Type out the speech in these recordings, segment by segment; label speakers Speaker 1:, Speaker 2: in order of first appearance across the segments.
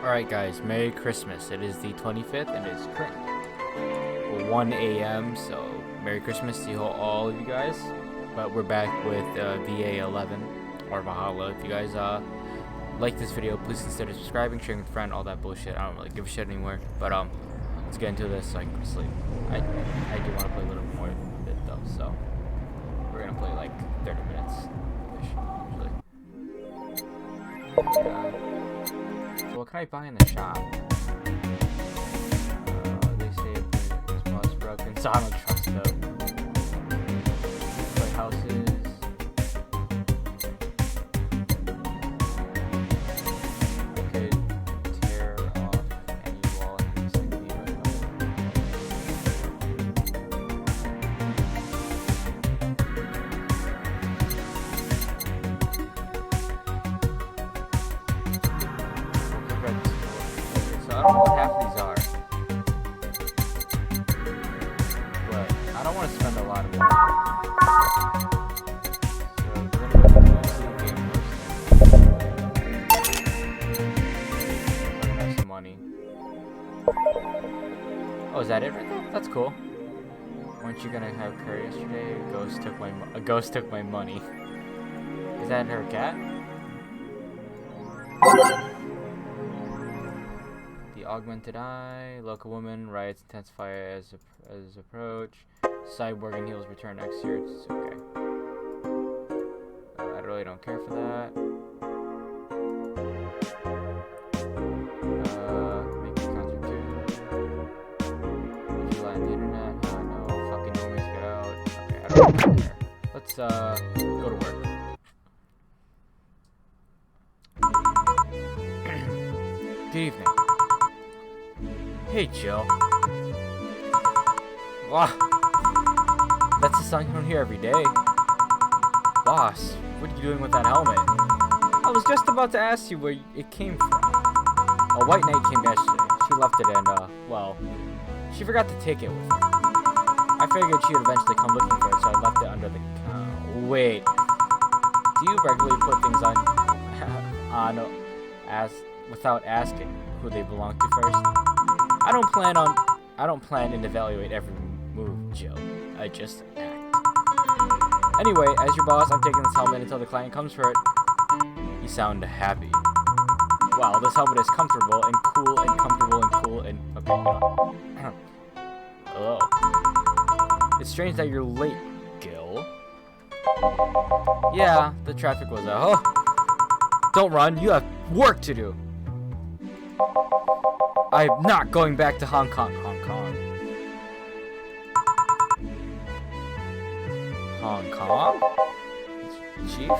Speaker 1: Alright guys, Merry Christmas. It is the 25th and it is currently 1 a.m. So Merry Christmas to all of you guys. But we're back with VA-11 or Valhalla. If you guys like this video, please consider subscribing, sharing with a friend, all that bullshit. I don't really give a shit anymore. But let's get into this so I can go to sleep. I do want to play a little more bit though, so we're gonna play like 30 minutes usually. So what can I buy in the shop? They say this was broken, so I don't trust them. Play houses. I could tear off any wall in this city right now. So I don't know what half of these are, but I don't want to spend a lot of money. So we're gonna go to the game first. I'm gonna have some money. Oh, is that it right there? That's cool. Weren't you gonna have curry yesterday? A ghost took my money. Is that her cat? The augmented eye, local woman, riots intensify as approach, cyborg and heels return next year. It's okay. I really don't care for that. Make a concert too. Would you lie on the internet? No, fucking normies get out. Okay, I don't really care. Let's go to work. Good evening. Hey, Jill. Wow. That's a song you don't hear every day. Boss, what are you doing with that helmet? I was just about to ask you where it came from. A white knight came yesterday. She left it and, well, she forgot to take it with her. I figured she would eventually come looking for it, so I left it under the counter. Wait. Do you regularly put things on, without asking who they belong to first? I don't plan to evaluate every move, Jill. I just act. Anyway, as your boss, I'm taking this helmet until the client comes for it. You sound happy. Wow, this helmet is comfortable and cool and comfortable and cool and okay. Hello. It's strange that you're late, Gil. Yeah, the traffic was out. Oh, don't run. You have work to do. I'm not going back to Hong Kong. Hong Kong? Chief?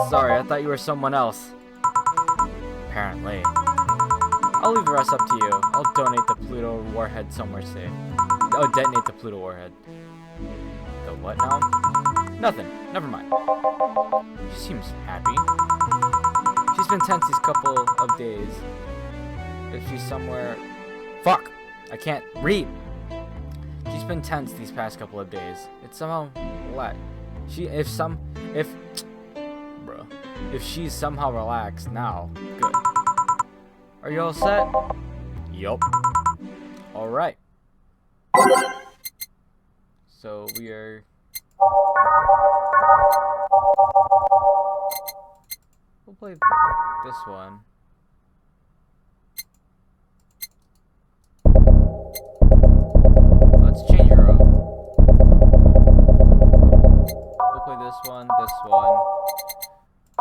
Speaker 1: Sorry, I thought you were someone else. Apparently. I'll leave the rest up to you. I'll donate the Pluto warhead somewhere safe. Oh, detonate the Pluto warhead. The what now? Nothing. Never mind. She seems happy. She's been tense these couple of days. If she's somewhere... Fuck! I can't read! She's been tense these past couple of days. It's somehow... If she's somehow relaxed now, good. Are you all set? Yup. Alright. So, we are... We'll play this one. Let's change her up. We'll play this one, this one,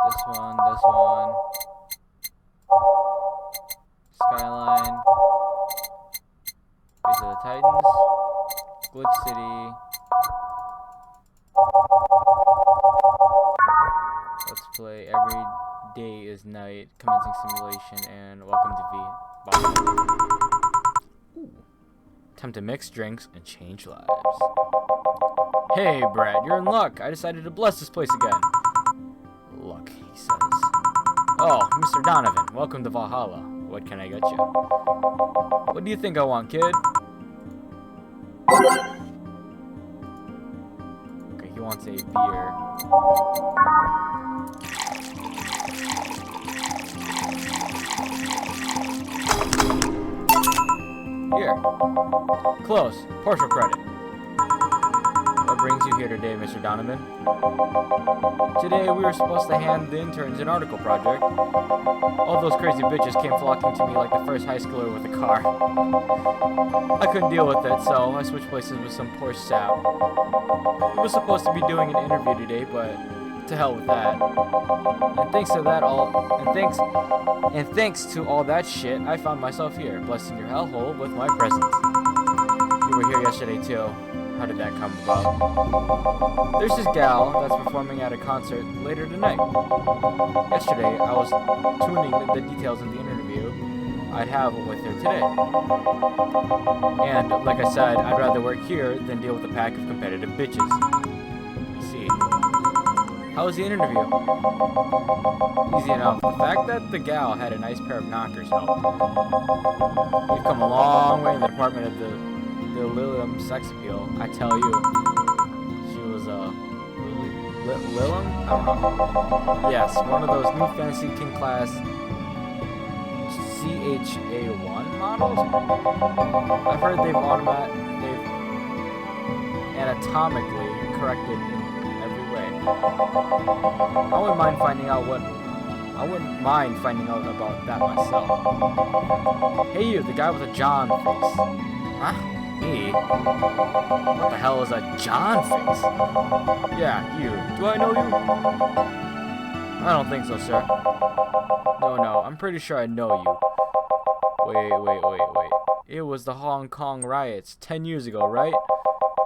Speaker 1: this one, this one. Skyline. Base of the Titans. Glitch City. Let's play Every Day is Night, Commencing Simulation, and Welcome to Valhalla. Time to mix drinks and change lives. Hey, Brad, you're in luck. I decided to bless this place again. Luck, he says. Oh, Mr. Donovan, welcome to Valhalla. What can I get you? What do you think I want, kid? Okay, he wants a beer. Here. Close. Partial credit. What brings you here today, Mr. Donovan? Today we were supposed to hand the interns an article project. All those crazy bitches came flocking to me like the first high schooler with a car. I couldn't deal with it, so I switched places with some poor sap. He was supposed to be doing an interview today, but to hell with that. And thanks to all that shit, I found myself here, blessing your hellhole with my presence. You were here yesterday too. How did that come about? There's this gal that's performing at a concert later tonight. Yesterday, I was tuning the details of the interview I'd have with her today. And like I said, I'd rather work here than deal with a pack of competitive bitches. You see. How was the interview? Easy enough. The fact that the gal had a nice pair of knockers helped. We've come a long way in the department of the Lilium sex appeal, I tell you. She was Lilium? I don't know. Yes, one of those new fancy king class HA11 models. I've heard they've anatomically corrected in every way. I wouldn't mind finding out about that myself. Hey you, the guy with a John face. Huh? Me? What the hell is a John face? Yeah, you. Do I know you? I don't think so, sir. No, I'm pretty sure I know you. Wait. It was the Hong Kong riots 10 years ago, right?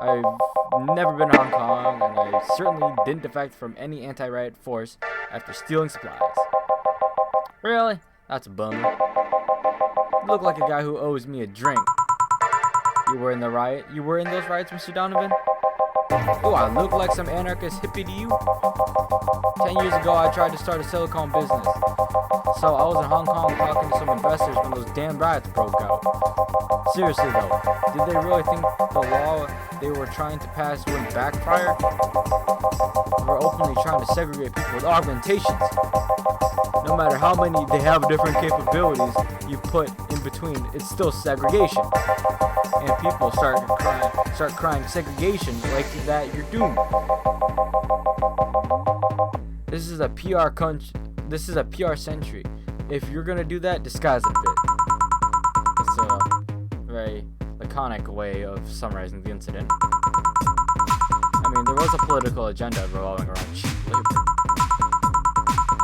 Speaker 1: I've never been to Hong Kong, and I certainly didn't defect from any anti-riot force after stealing supplies. Really? That's a bummer. You look like a guy who owes me a drink. You were in those riots, Mr. Donovan? Do I look like some anarchist hippie to you? 10 years ago, I tried to start a silicone business. So I was in Hong Kong talking to some investors when those damn riots broke out. Seriously though, did they really think the law they were trying to pass wouldn't backfire? They were openly trying to segregate people with augmentations. No matter how many they have different capabilities you put in between, it's still segregation. And people start crying segregation like that, you're doomed. This is a PR century. If you're gonna do that, disguise it a bit. It's a very laconic way of summarizing the incident. I mean, there was a political agenda revolving around cheap labor.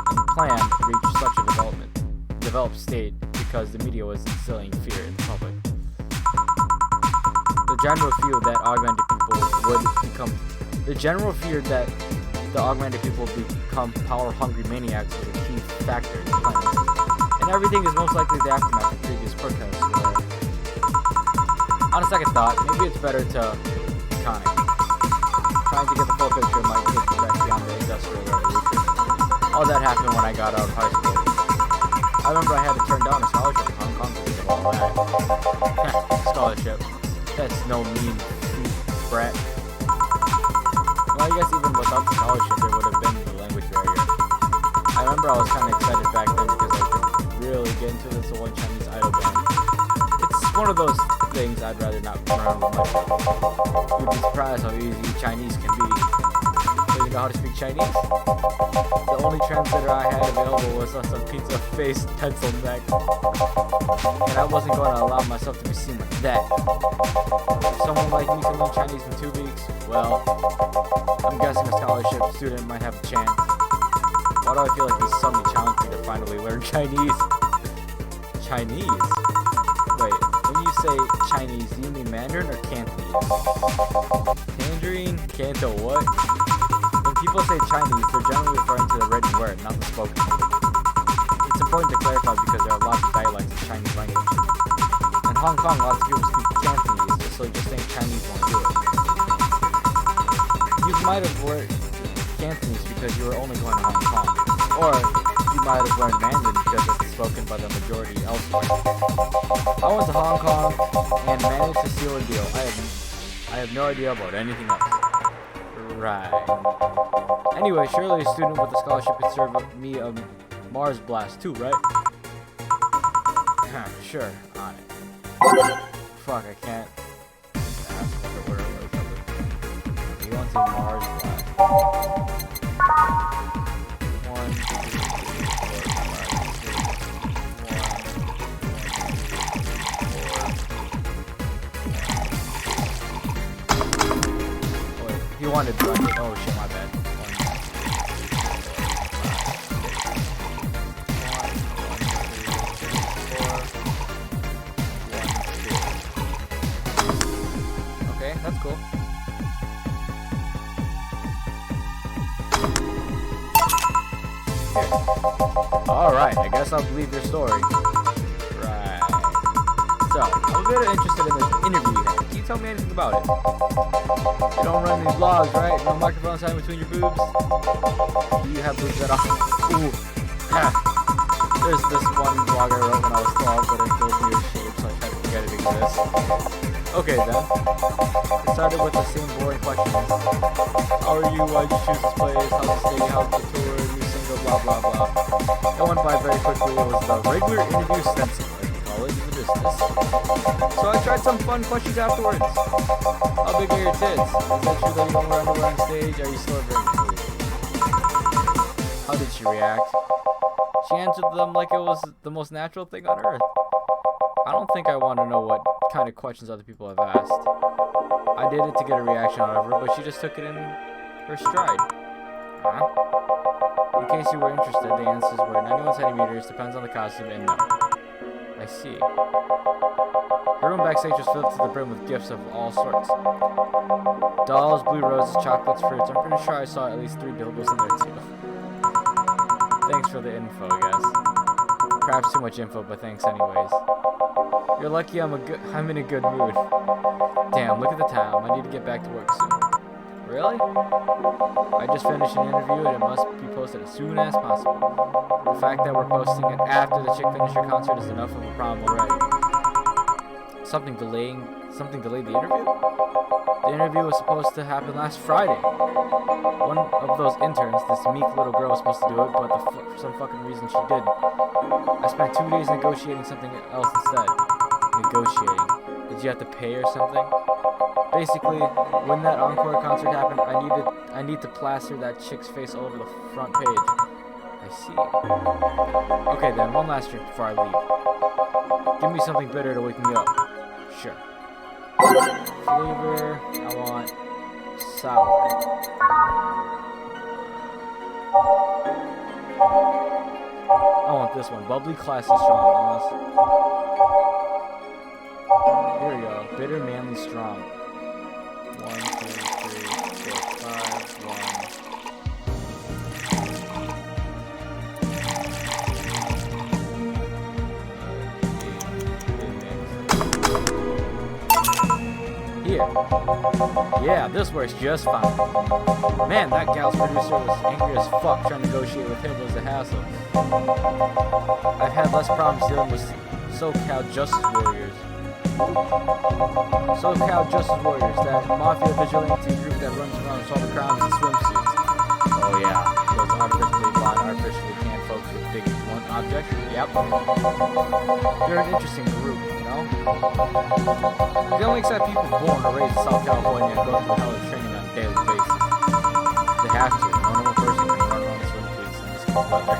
Speaker 1: And the plan reached such a developed state because the media was instilling fear in the public. The general fear that the augmented people would become power-hungry maniacs was a key factor in the plan. And everything is most likely the aftermath of previous protests where, on a second thought, maybe it's better to iconic. Trying to get the full picture of my kids back beyond the Industrial Revolution. All that happened when I got out of high school. I remember I had to turn down a scholarship to Hong Kong because of all that. Scholarship. That's no mean feat, brat. Well, I guess even without the scholarship, there would have been the language barrier. I remember I was kind of excited back then because I could really get into this old Chinese idol band. It's one of those things I'd rather not learn with myself. You'd be surprised how easy Chinese can be. So you know how to speak Chinese? The only translator I had available was some pizza-faced pencil neck. And I wasn't going to allow myself to be seen like that. If someone like me can learn Chinese in 2 weeks, well, I'm guessing a scholarship student might have a chance. Why do I feel like he's suddenly challenged me to finally learn Chinese? Chinese? Wait, when you say Chinese, do you mean Mandarin or Cantonese? Tangerine? Canto what? When people say Chinese, they're generally referring to the written word, not the spoken word. It's important to clarify because there are lots of dialects of Chinese language. In Hong Kong, lots of people speak Cantonese, so just saying Chinese won't do it. You might have learned Cantonese because you were only going to Hong Kong. Or you might have learned Mandarin because it's spoken by the majority elsewhere. I went to Hong Kong and managed to seal a deal. I have no idea about anything else. Right. Anyway, surely a student with a scholarship could serve me a Mars blast too, right? Sure, on it. fuck, I can't. You want to Mars Black. 1, 2, 3, 4, 5, 6, 1. Oh, wait, he wanted to run it. Oh shit, my bad. 1, 2, 3, 4. Okay, that's cool. Alright, I guess I'll believe your story. Right. So, I'm a bit interested in this interview you had. Can you tell me anything about it? You don't run any vlogs, right? No microphones hanging between your boobs? Do you have boobs at all? Ooh. There's this one vlog I wrote when I was 12, but it feels weird shape, so I tried to forget it exists. Okay then. It started with the same boring questions. How are you? Why'd you choose this place? How's the stay? How's the tour? New single? Blah blah blah. It went by very quickly. It was the regular interview stencil, as we call it in the business. So I tried some fun questions afterwards. How big are your tits? Is that true that you don't wear underwear on stage? Are you still very cool? How did she react? She answered them like it was the most natural thing on earth. I don't think I want to know what kind of questions other people have asked. I did it to get a reaction out of her, but she just took it in her stride. In case you were interested, the answers were 91 centimeters, depends on the costume, and no. I see. Her room backstage was filled to the brim with gifts of all sorts. Dolls, blue roses, chocolates, fruits. I'm pretty sure I saw at least 3 dildos in there too. Thanks for the info, I guess. Perhaps too much info, but thanks anyways. You're lucky I'm in a good mood. Damn, look at the time. I need to get back to work soon. Really? I just finished an interview and it must be posted as soon as possible. The fact that we're posting it after the chick finished her concert is enough of a problem already. Something delayed the interview? The interview was supposed to happen last Friday. One of those interns, this meek little girl, was supposed to do it, but for some fucking reason she didn't. I spent 2 days negotiating something else instead. Negotiating. Did you have to pay or something? Basically, when that encore concert happened, I need to plaster that chick's face all over the front page. I see. Okay then, one last drink before I leave. Give me something bitter to wake me up. Sure. Flavor, I want sour. I want this one. Bubbly, classy, strong. Here we go. Bitter, manly, strong. 1, 2, 3, 4, 5, 1. Here. Yeah, this works just fine. Man, that gal's producer was angry as fuck. Trying to negotiate with him was a hassle. I've had less problems dealing with SoCal Justice Warriors. SoCal Justice Warriors, that mafia vigilante group that runs around solving crimes in swimsuits. Oh yeah, those artificially blonde, artificially tan folks with big blunt objects. Yep. They're an interesting group, you know? They only accept people born or raised in South California and go through hell of training on a daily basis. They have to. No normal person can run around the swimsuits in this cold weather.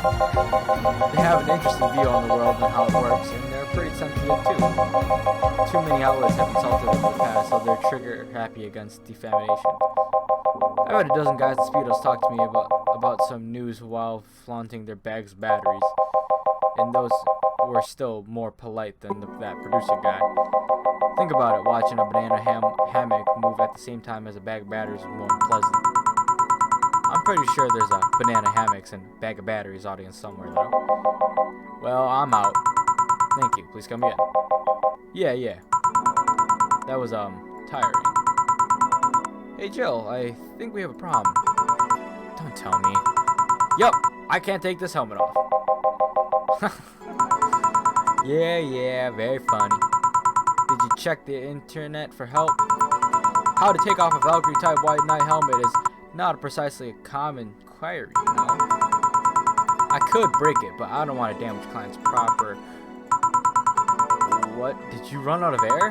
Speaker 1: They have an interesting view on the world and how it works, and they're pretty sensitive too. Too many outlets have insulted them in the past, so they're trigger happy against defamation. I had a dozen guys in Speedos talk to me about some news while flaunting their bags of batteries, and those were still more polite than that producer guy. Think about it, watching a banana hammock move at the same time as a bag of batteries is more unpleasant. I'm pretty sure there's a banana hammocks and bag of batteries audience somewhere though. Well, I'm out. Thank you. Please come again. Yeah. That was, tiring. Hey, Jill, I think we have a problem. Don't tell me. Yup, I can't take this helmet off. Yeah, very funny. Did you check the internet for help? How to take off a Valkyrie type white knight helmet is not precisely a common query, you know? I could break it, but I don't want to damage clients proper. What? Did you run out of air?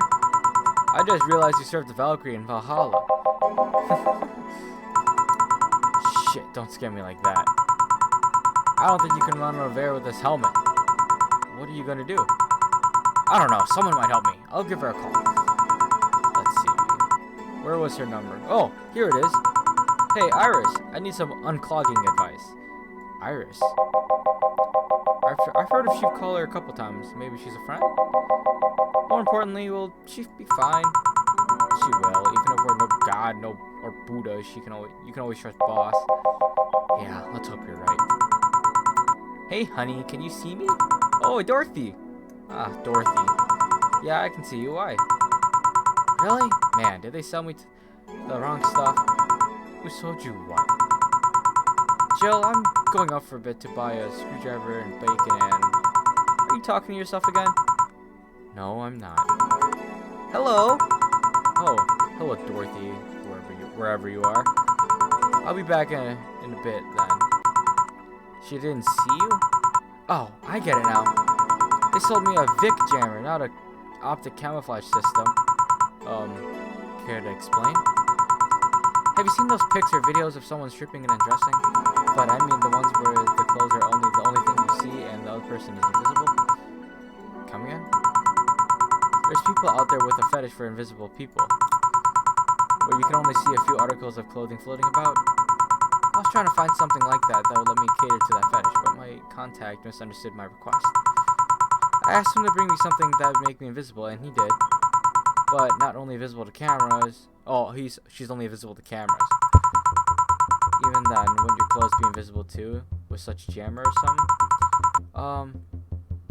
Speaker 1: I just realized you served the Valkyrie in Valhalla. Shit, don't scare me like that. I don't think you can run over there with this helmet. What are you gonna do? I don't know. Someone might help me. I'll give her a call. Let's see. Where was her number? Oh, here it is. Hey, Iris. I need some unclogging advice. Iris? I've heard of Chief call her a couple times. Maybe she's a friend? More importantly, will Chief be fine? She will. Even if we're no god, no or Buddha, you can always trust Boss. Yeah, let's hope you're right. Hey, honey, can you see me? Oh, Dorothy. Ah, Dorothy. Yeah, I can see you. Why? Really? Man, did they sell me the wrong stuff? Who sold you what? Jill, I'm going out for a bit to buy a screwdriver and bacon and... Are you talking to yourself again? No, I'm not. Hello? Oh, hello, Dorothy, wherever you are. I'll be back in a bit, then. She didn't see you? Oh, I get it now. They sold me a Vic jammer, not a optic camouflage system. Care to explain? Have you seen those pics or videos of someone stripping and undressing? But I mean the ones where the clothes are the only thing you see and the other person is invisible? Come again? There's people out there with a fetish for invisible people, where you can only see a few articles of clothing floating about. I was trying to find something like that would let me cater to that fetish, but my contact misunderstood my request. I asked him to bring me something that would make me invisible, and he did. But not only visible to cameras. Oh, she's only visible to cameras. Even then, wouldn't your clothes be invisible too, with such jammer or something?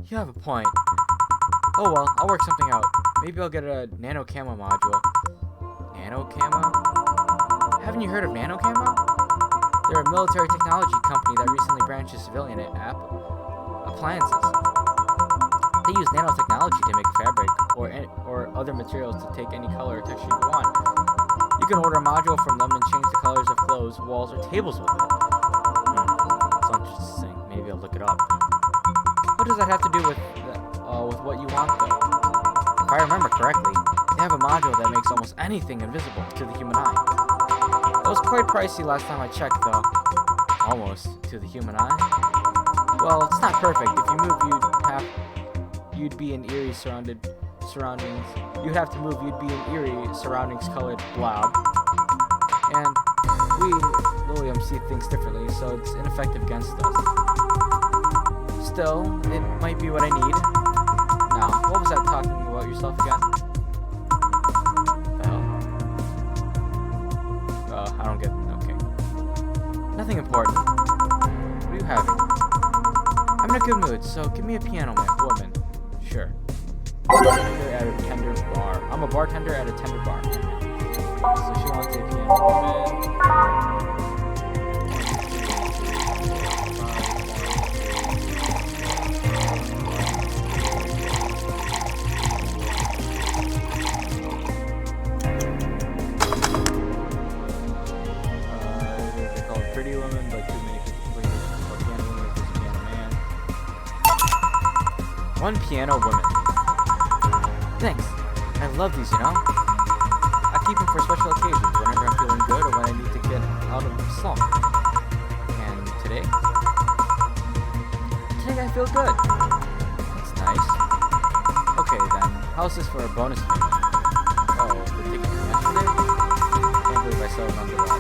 Speaker 1: You have a point. Oh well, I'll work something out. Maybe I'll get a nano camo module. Nano camo? Haven't you heard of nano camo? They're a military technology company that recently branched to civilian appliances. They use nanotechnology to make fabric or other materials to take any color or texture you want. You can order a module from them and change the colors of clothes, walls, or tables with it. Sounds interesting. Maybe I'll look it up. What does that have to do with what you want, though? If I remember correctly, they have a module that makes almost anything invisible to the human eye. It was quite pricey last time I checked, though. Almost to the human eye. Well, it's not perfect. If you move, you'd be in eerie surroundings. You'd have to move. You'd be in eerie surroundings-colored blob. And we, William, see things differently, so it's ineffective against us. Still, it might be what I need. Now, what was that talking about yourself again? I don't get it. Okay. Nothing important. What are you having? I'm in a good mood, so give me a piano woman. Sure. Bartender at a tender bar. I'm a bartender at a tender bar. So she wants a piano woman. They call it pretty woman, but too many people call it piano woman versus piano man. One piano woman. Thanks. I love these, you know? I keep them for special occasions, whenever I'm feeling good or when I need to get out of the slump. And today? Today I feel good. That's nice. Okay then, how's this for a bonus payment? Oh, the ticket from yesterday? Can't believe I sold on the road.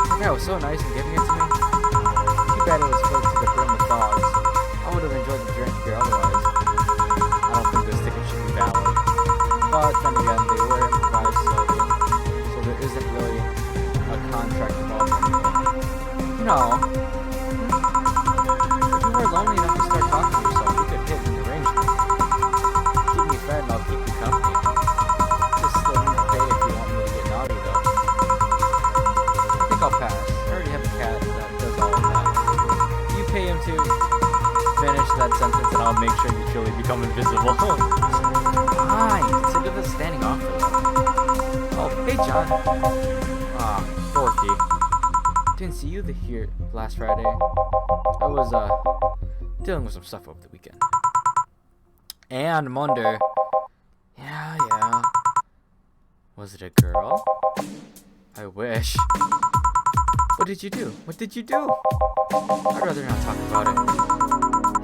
Speaker 1: That guy was so nice in giving it to me. Too bad it was filled to the brim with dogs. I would have enjoyed the drink here otherwise. I don't think this ticket should be valid. But then again, they were improvised, so there isn't really a contract involved or anything. No. If you were lonely enough to start talking to yourself, you could hit an arrangement. Keep me fed and I'll keep you company. Just still need to pay if you want me to get naughty, though. I think I'll pass. I already have a cat that does all of that. You pay him to finish that sentence and I'll make sure you truly become invisible. Fine, consider this standing offer. Oh, hey John. Ah, Dorothy. Didn't see you here last Friday. I was dealing with some stuff over the weekend. And Monday. Yeah. Was it a girl? I wish. What did you do? What did you do? I'd rather not talk about it.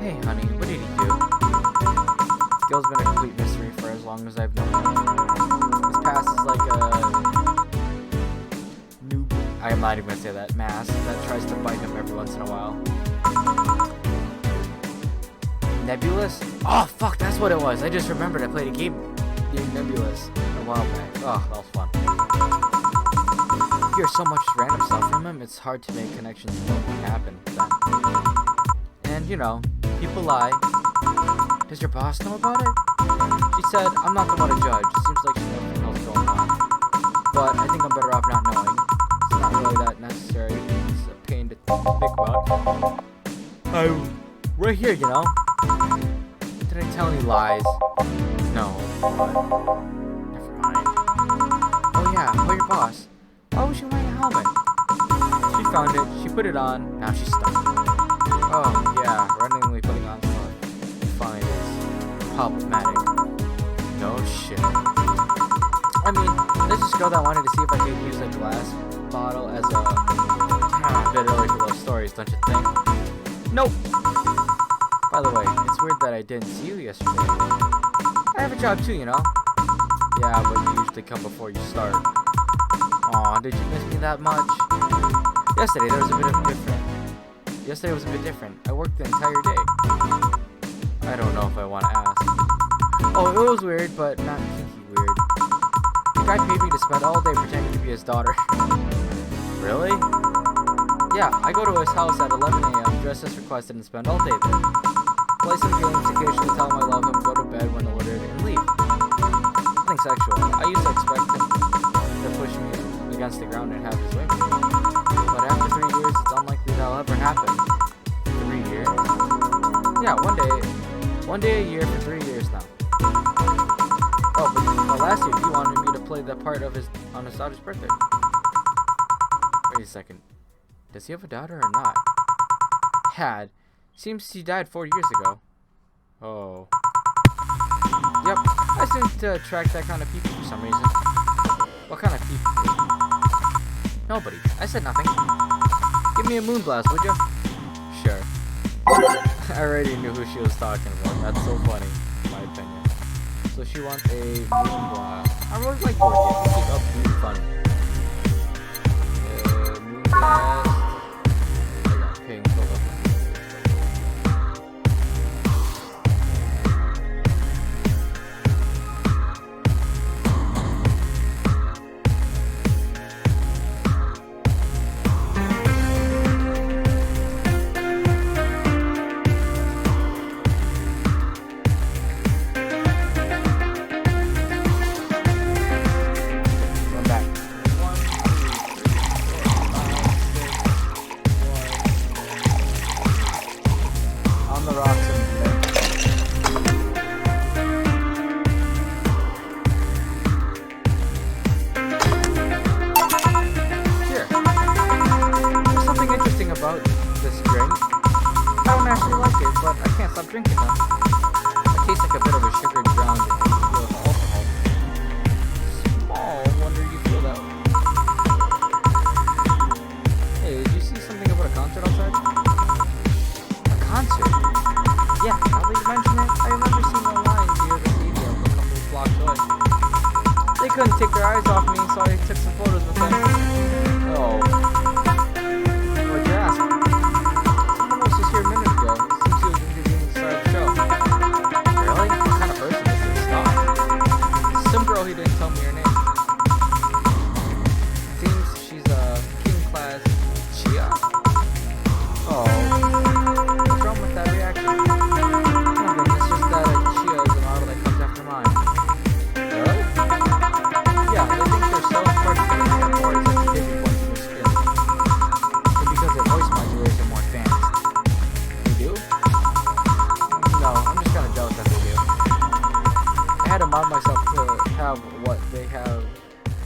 Speaker 1: Hey, honey, what did you do? Gil's been a complete mystery for as long as I've known him. His past is like a I'm not even gonna say that. Mask that tries to bite him every once in a while. Nebulous? Oh, fuck, that's what it was. I just remembered I played a game named Nebulous a while back. Oh, that was fun. You hear so much random stuff from him, it's hard to make connections to what happened then. And, you know, people lie. Does your boss know about it? She said, I'm not the one to judge. It seems like she knows what the hell's going on. But I think I'm better off not knowing. It's not really that necessary. It's a pain to think about. I'm right here, you know? Did I tell any lies? No, but never mind. Oh yeah, about your boss. Why was she wearing a helmet? She found it, she put it on, now she's stuck. Oh yeah, randomly putting on stuff fine is problematic. No shit. I mean, there's this girl that wanted to see if I could use a glass bottle as a bit early for those stories, don't you think? Nope. By the way, it's weird that I didn't see you yesterday. I have a job too, you know? Yeah, but you usually come before you start. Aw, did you miss me that much? Yesterday was a bit different. I worked the entire day. I don't know if I want to ask. Oh, it was weird, but not kinky weird. The guy paid me to spend all day pretending to be his daughter. Really? Yeah, I go to his house at 11 a.m., dress as requested, and spend all day there. Play some games, occasionally tell him I love him, go to bed when ordered, and leave. Nothing sexual. I used to expect him to push me against the ground and have his way with me. But after 3 years, it's unlikely that'll ever happen. 3 years? Yeah, one day a year for 3 years now. Oh, but last year he wanted me to play the part of on his daughter's birthday. Wait a second. Does he have a daughter or not? Had. Seems he died 4 years ago. Oh. Yep, I seem to attract that kind of people for some reason. What kind of people? Nobody. I said nothing. Give me a moon blast, would you? Sure. I already knew who she was talking about. That's so funny, in my opinion. So she wants a moon blast. I really like board games. They keep upbeat and fun. Moon blast. I got pink. About this drink. I don't actually like it, but I can't stop drinking them. It tastes like a bit of a sugar drowned in alcohol. Small wonder you feel that way. Hey, did you see something about a concert outside? A concert? Yeah, now that you mention it, I remember seeing a line near the stadium a couple of blocks away. They couldn't take their eyes off me, so I took some photos with them. Oh. He didn't tell me her name. Seems she's a king class Chia. Oh, what's wrong with that reaction? Nothing, it's just that a Chia is a model that comes after mine. Really? Yeah, they think they're so smart that they have more sensitivity points in their skin. And because their voice modulators are more advanced. They do? No, I'm just kind of jealous that they do. I had to mod myself to have what they have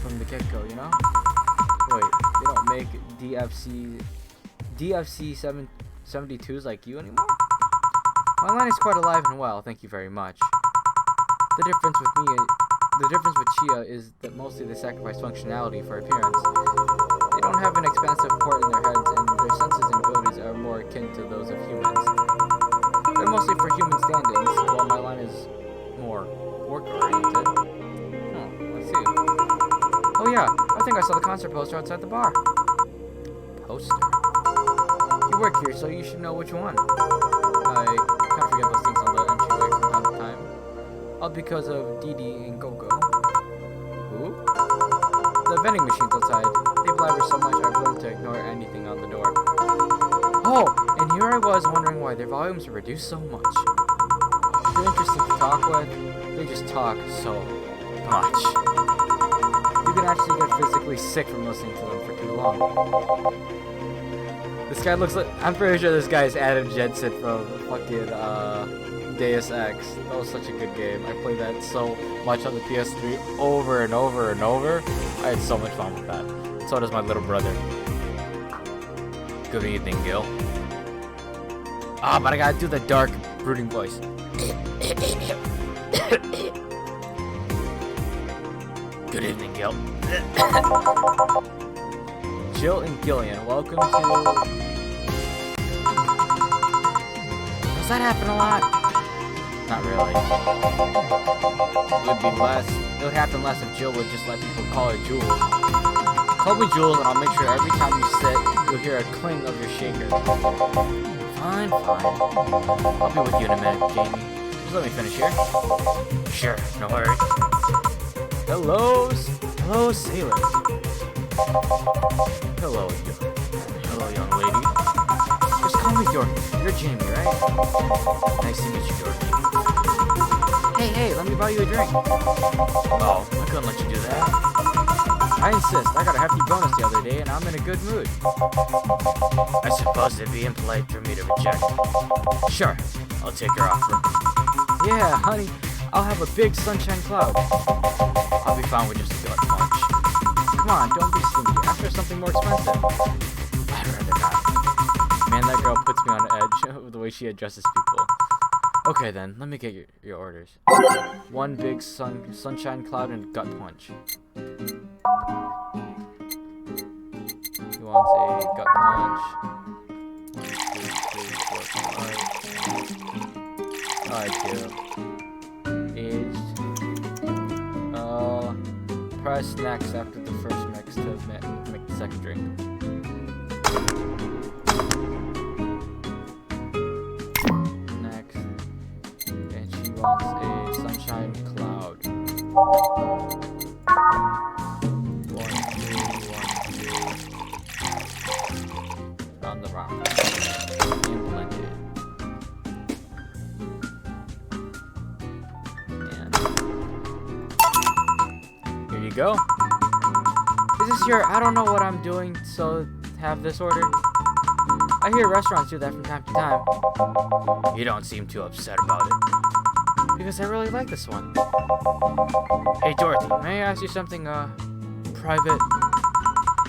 Speaker 1: from the get-go, you know? Wait, they don't make DFC 72s like you anymore? My line is quite alive and well, thank you very much. The difference with me The difference with Chia is that mostly they sacrifice functionality for appearance. They don't have an expansive port in their heads, and their senses and abilities are more akin to those of humans. They're mostly for human standings, while my line is more work-oriented. Let's see. Oh yeah, I think I saw the concert poster outside the bar. Poster? You work here, so you should know which one. I kind of forget those things on the entryway from time to time. All because of Dee Dee and Gogo. Who? The vending machines outside. They blabber so much I've learned to ignore anything on the door. Oh, and here I was wondering why their volumes are reduced so much. They're interesting to talk with. They just talk so much. You can actually get physically sick from listening to them for too long. This guy looks like... I'm pretty sure this guy is Adam Jensen from fucking, Deus Ex. That was such a good game. I played that so much on the PS3 over and over and over. I had so much fun with that. So does my little brother. Good evening, Gil. Ah, but I gotta do the dark, brooding voice. Good evening, Gil. Jill and Gillian, welcome to... Does that happen a lot? Not really. It would happen less if Jill would just let people call her Jules. Call me Jules and I'll make sure every time you sit, you'll hear a cling of your shaker. Fine, fine. I'll be with you in a minute, Jamie. Just let me finish here. Sure, no hurry. Hello, sailors. Hello, young lady. Just call me Dorothy. You're Jamie, right? Nice to meet you, Dorothy. Hey, let me buy you a drink. Oh, I couldn't let you do that. I insist. I got a hefty bonus the other day, and I'm in a good mood. I suppose it'd be impolite for me to reject. Sure, I'll take your offer. Yeah, honey, I'll have a big sunshine cloud. I'll be fine with just a gut punch. Come on, don't be stingy. After something more expensive. I'd rather not. Man, that girl puts me on edge with the way she addresses people. Okay then, let me get your orders. One big sunshine cloud and gut punch. He wants a gut punch. 1, 2, 3, 4, 5. Alright, aged. Press next after the first mix to make the second drink. Next. And she wants a sunshine cloud. 1, 2, 1, 2. On the rock. And blend it. Here you go. Is this your I don't know what I'm doing, so have this order? I hear restaurants do that from time to time. You don't seem too upset about it. Because I really like this one. Hey Dorothy, may I ask you something, private?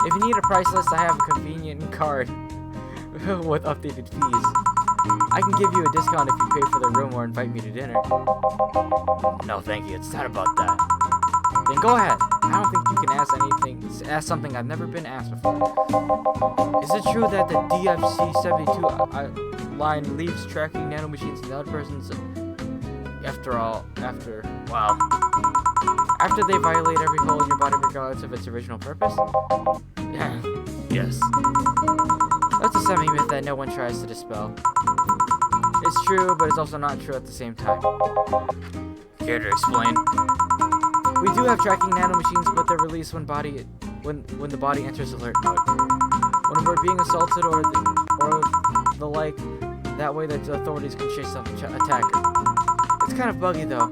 Speaker 1: If you need a price list, I have a convenient card with updated fees. I can give you a discount if you pay for the room or invite me to dinner. No, thank you. It's not about that. Then go ahead. I don't think you can ask something I've never been asked before. Is it true that the DFC-72 line leaves tracking nanomachines in the other person's after they violate every hole in your body regardless of its original purpose? Yeah. Yes. That's a semi-myth that no one tries to dispel. It's true, but it's also not true at the same time. Care to explain? We do have tracking nanomachines, but they're released when the body enters alert mode. When we're being assaulted or the like, that way the authorities can chase up an attacker. It's kind of buggy though.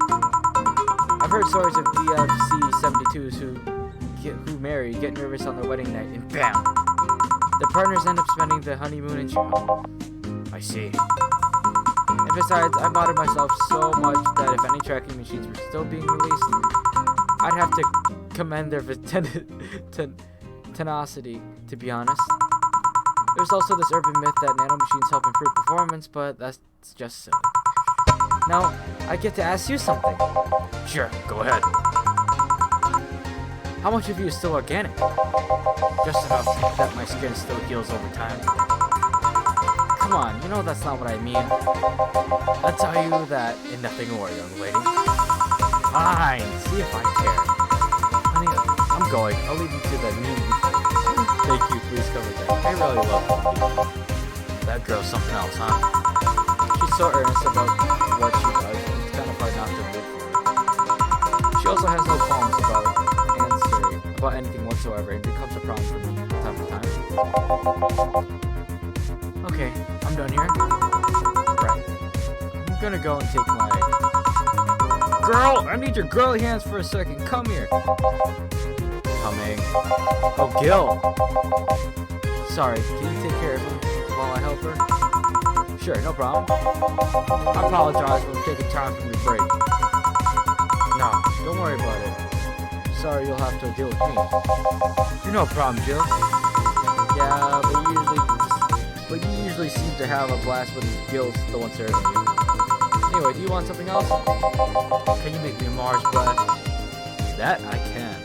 Speaker 1: I've heard stories of DFC-72s who marry, get nervous on their wedding night, and BAM! Their partners end up spending the honeymoon in jail. I see. And besides, I modded myself so much that if any tracking machines were still being released, I'd have to commend their tenacity, to be honest. There's also this urban myth that nanomachines help improve performance, but that's just silly. Now, I get to ask you something. Sure, go ahead. How much of you is still organic? Just enough that my skin still heals over time. Come on, you know that's not what I mean. I'll tell you that in nothing more, young lady. Fine, see if I care. Honey, I'm going. I'll leave you to the mean. Thank you, please come with me. I really love you. That girl's something else, huh? She's so earnest about what she does, it's kind of hard not to root for her. She also has no qualms about anything whatsoever, and becomes a problem for me from time to time. Okay, I'm done here. Right. I'm gonna go and take my... Girl! I need your girly hands for a second. Come here. Coming. Oh, Gil! Sorry, can you take care of him while I help her? Sure, no problem. I apologize for taking time from your break. No, don't worry about it. Sorry, you'll have to deal with me. You're no problem, Jill. Yeah, but you usually seem to have a blast when Gil's the one serving you. Anyway, do you want something else? Can you make me a Mars blast? That I can.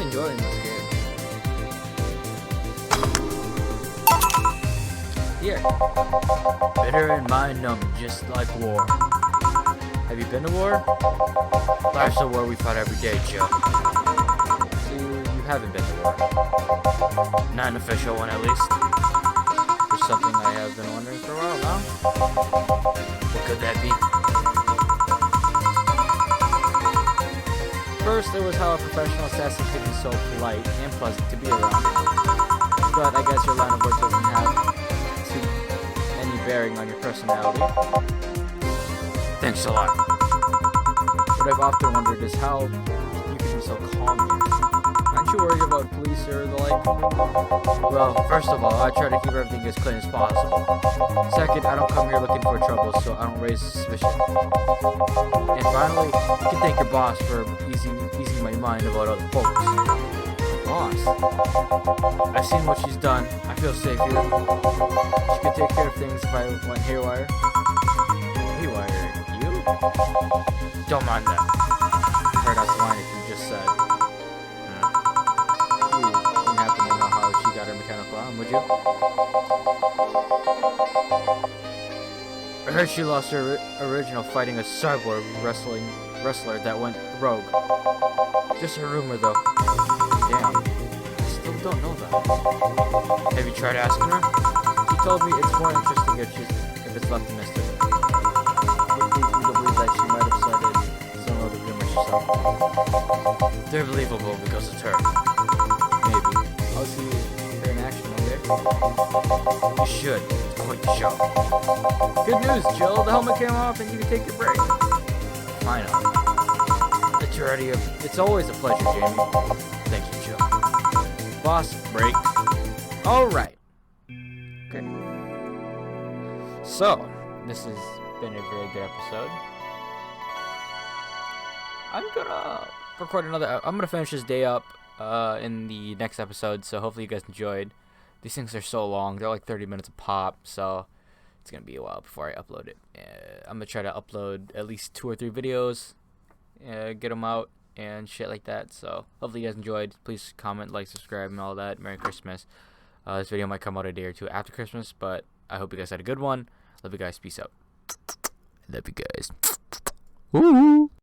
Speaker 1: Enjoying this game. Here. Bitter and mind numb, just like war. Have you been to war? Life's a war we fight every day, Joe. So you haven't been to war. Not an official one, at least. There's something I have been wondering for a while now. What could that be? First, there was how a professional assassin could be so polite and pleasant to be around. But I guess your line of work doesn't have any bearing on your personality. Thanks a lot. What I've often wondered is how you can be so calm here. Aren't you worried about police or the like? Well, first of all, I try to keep everything as clean as possible. Second, I don't come here looking for trouble, so I don't raise suspicion. And finally, you can thank your boss for easing my mind about other folks. Boss? I've seen what she's done. I feel safe here. She could take care of things if I went haywire. Haywire? You? Don't mind that. Heard that's line if you just said. You wouldn't happen to know how she got her mechanical arm, would you? I heard she lost her original fighting a cyborg wrestler that went rogue. Just a rumor, though. Damn. I still don't know that. Have you tried asking her? She told me it's more interesting if it's left to mystery. Would lead me to believe that she might have started some of the rumors herself. They're believable because it's her. Maybe. I'll see her in action, okay? You should. It's quite the show. Good news, Jill. The helmet came off and you can take your break. Fine. It's always a pleasure, Jamie. Thank you, Jill. Boss, break. Alright. Okay. So, this has been a very good episode. I'm gonna record another. I'm gonna finish this day up in the next episode, so hopefully you guys enjoyed. These things are so long, they're like 30 minutes a pop, so it's gonna be a while before I upload it. I'm gonna try to upload at least 2 or 3 videos, get them out and shit like that. So hopefully you guys enjoyed. Please comment, like, subscribe, and all that. Merry Christmas. This video might come out a day or 2 after Christmas, but I hope you guys had a good one. Love you guys. Peace out. Love you guys. Woo!